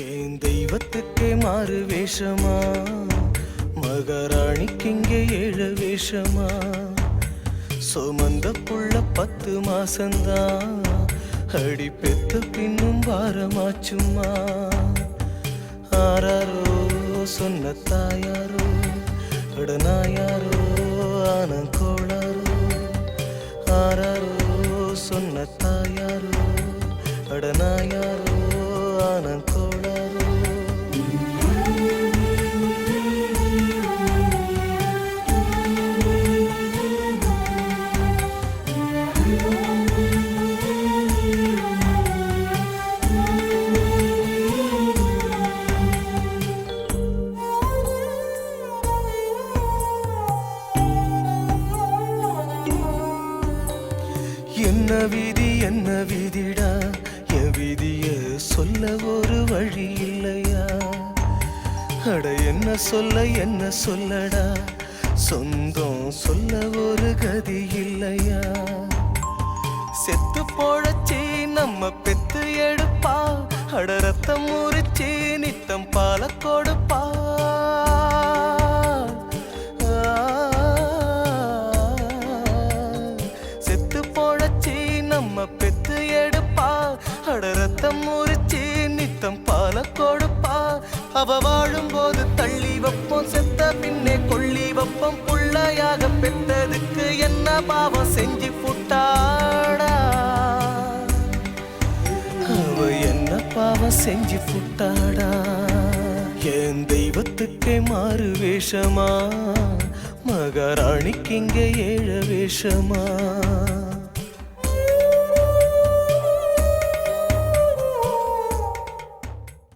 என் தெய்வத்துக்கே மாறு வேஷமா, மகாராணிக்கு இங்கே 7 வேஷமா. சுமந்த புள்ள 10 மாசந்தான், அடி பெத்த பின்னும் பாரமாச்சுமா. ஆராரோ சொன்ன தாயாரோ, அடனாயாரோ ஆனங்கோளாரோ. ஆராரோ சொன்ன தாயாரோ, அடனாயாரோ ஆனங்கோளாரோ. என்ன விதி என்ன விதிடா, என் விதிய சொல்ல ஒரு வழி இல்லையா. அட என்ன சொல்லடா, சொந்தம் சொல்ல ஒரு கதி இல்லையா. செத்து போழச்சி நம்ம பெத்து எடுப்பா, அட ரத்தம் முறிச்சி நித்தம் பால கொடுப்பா. பெத்து எடுப்பா, அட ரத்தம் முறிச்சி நித்தம் பால கொடுப்பா. அவ வாழும் போது தள்ளி வைப்போம், செத்த பின்னே கொள்ளி வைப்போம். புள்ளையாக பெற்றதுக்கு என்ன பாவம் செஞ்சு புட்டாடா, அவ என்ன பாவம் செஞ்சு புட்டாடா. என் தெய்வத்துக்கே மாறு வேஷமா, மகாராணிக்கு இங்கே 7 வேஷமா.